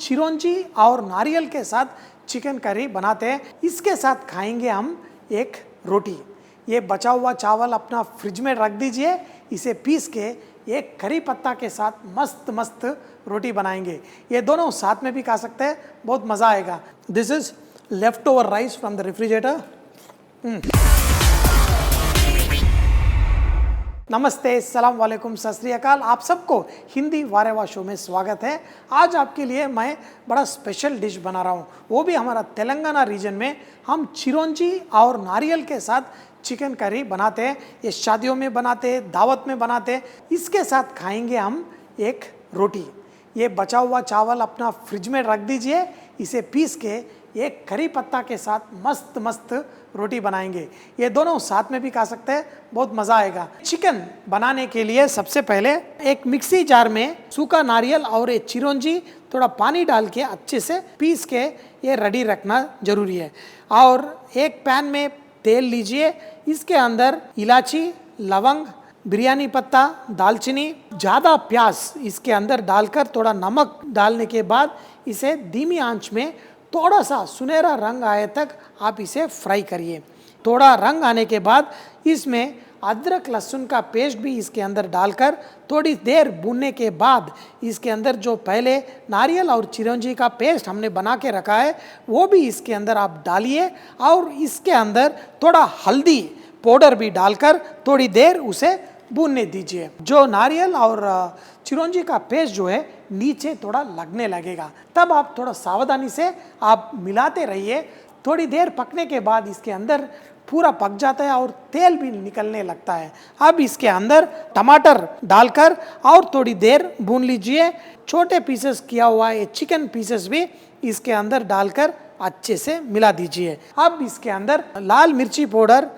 चिरौंजी और नारियल के साथ चिकन करी बनाते हैं। इसके साथ खाएंगे हम एक रोटी। ये बचा हुआ चावल अपना फ्रिज में रख दीजिए, इसे पीस के एक करी पत्ता के साथ मस्त मस्त रोटी बनाएंगे। ये दोनों साथ में भी खा सकते हैं, बहुत मज़ा आएगा। This is left over rice from the refrigerator. नमस्ते, सलाम वालेकुम, सत श्री अकाल। आप सबको हिंदी वारेवा शो में स्वागत है। आज आपके लिए मैं बड़ा स्पेशल डिश बना रहा हूँ, वो भी हमारा तेलंगाना रीजन में हम चिरौंजी और नारियल के साथ चिकन करी बनाते हैं। ये शादियों में बनाते हैं, दावत में बनाते हैं। इसके साथ खाएंगे हम एक रोटी। ये बचा हुआ चावल अपना फ्रिज में रख दीजिए, इसे पीस के एक करी पत्ता के साथ मस्त मस्त रोटी बनाएंगे। ये दोनों साथ में भी खा सकते हैं, बहुत मज़ा आएगा। चिकन बनाने के लिए सबसे पहले एक मिक्सी जार में सूखा नारियल और एक चिरौंजी थोड़ा पानी डाल के अच्छे से पीस के ये रेडी रखना जरूरी है। और एक पैन में तेल लीजिए, इसके अंदर इलायची, लवंग, बिरयानी पत्ता, दालचीनी, ज़्यादा प्याज इसके अंदर डालकर थोड़ा नमक डालने के बाद इसे धीमी आंच में थोड़ा सा सुनहरा रंग आए तक आप इसे फ्राई करिए। थोड़ा रंग आने के बाद इसमें अदरक लहसुन का पेस्ट भी इसके अंदर डालकर थोड़ी देर भूनने के बाद इसके अंदर जो पहले नारियल और चिरौंजी का पेस्ट हमने बना के रखा है वो भी इसके अंदर आप डालिए और इसके अंदर थोड़ा हल्दी पाउडर भी डालकर थोड़ी देर उसे भूनने दीजिए। जो नारियल और चिरौंजी का पेस्ट जो है नीचे थोड़ा लगने लगेगा, तब आप थोड़ा सावधानी से आप मिलाते रहिए। थोड़ी देर पकने के बाद इसके अंदर पूरा पक जाता है और तेल भी निकलने लगता है। अब इसके अंदर टमाटर डालकर और थोड़ी देर भून लीजिए। छोटे पीसेस किया हुआ ये चिकन पीसेस भी इसके अंदर डालकर अच्छे से मिला दीजिए। अब इसके अंदर लाल मिर्ची पाउडर,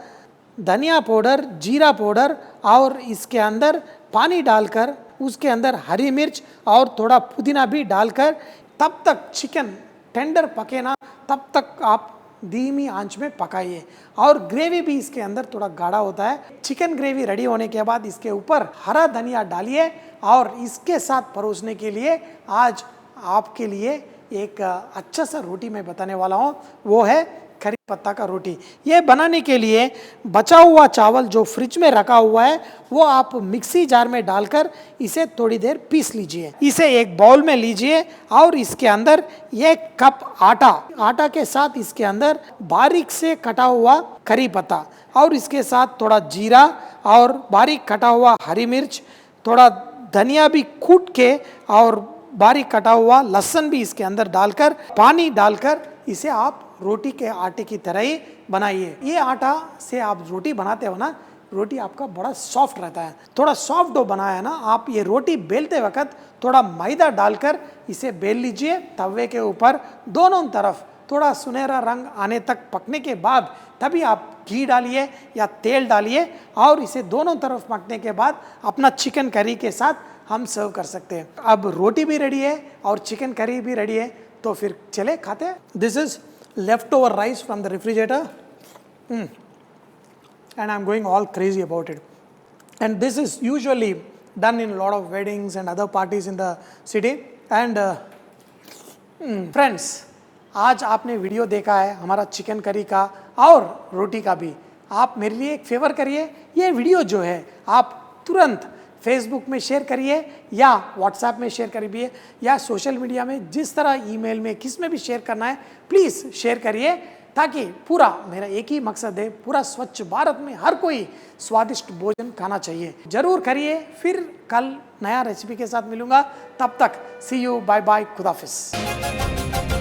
धनिया पाउडर, जीरा पाउडर और इसके अंदर पानी डालकर उसके अंदर हरी मिर्च और थोड़ा पुदीना भी डालकर तब तक चिकन टेंडर पके ना तब तक आप धीमी आंच में पकाइए। और ग्रेवी भी इसके अंदर थोड़ा गाढ़ा होता है। चिकन ग्रेवी रेडी होने के बाद इसके ऊपर हरा धनिया डालिए और इसके साथ परोसने के लिए आज आपके लिए एक अच्छा सा रोटी मैं बताने वाला हूँ, वो है करी पत्ता का रोटी। ये बनाने के लिए बचा हुआ चावल जो फ्रिज में रखा हुआ है वो आप मिक्सी जार में डालकर इसे थोड़ी देर पीस लीजिए। इसे एक बाउल में लीजिए और इसके अंदर 1 कप आटा के साथ इसके अंदर बारीक से कटा हुआ करी पत्ता और इसके साथ थोड़ा जीरा और बारीक कटा हुआ हरी मिर्च, थोड़ा धनिया भी कूट के और बारीक कटा हुआ लहसुन भी इसके अंदर डालकर पानी डालकर इसे आप रोटी के आटे की तरह ही बनाइए। ये आटा से आप रोटी बनाते हो ना, रोटी आपका बड़ा सॉफ्ट रहता है। थोड़ा सॉफ्ट डो बनाया है ना, आप ये रोटी बेलते वक्त थोड़ा मैदा डालकर इसे बेल लीजिए। तवे के ऊपर दोनों तरफ थोड़ा सुनहरा रंग आने तक पकने के बाद तभी आप घी डालिए या तेल डालिए और इसे दोनों तरफ पकने के बाद अपना चिकन करी के साथ हम सर्व कर सकते हैं। अब रोटी भी रेडी है और चिकन करी भी रेडी है, तो फिर चले खाते हैं। This is leftover rice from the refrigerator, and I'm going all crazy about it. And this is usually done in a lot of weddings and other parties in the city. And friends, आज आपने video देखा है हमारा chicken curry का और रोटी का भी। आप मेरे लिए एक फेवर करिए, ये वीडियो जो है आप तुरंत फेसबुक में शेयर करिए या व्हाट्सएप में शेयर करिए या सोशल मीडिया में, जिस तरह ईमेल में किस में भी शेयर करना है प्लीज़ शेयर करिए, ताकि पूरा मेरा एक ही मकसद है, पूरा स्वच्छ भारत में हर कोई स्वादिष्ट भोजन खाना चाहिए। जरूर करिए। फिर कल नया रेसिपी के साथ मिलूंगा, तब तक सी यू, बाय बाय, खुदाफिज।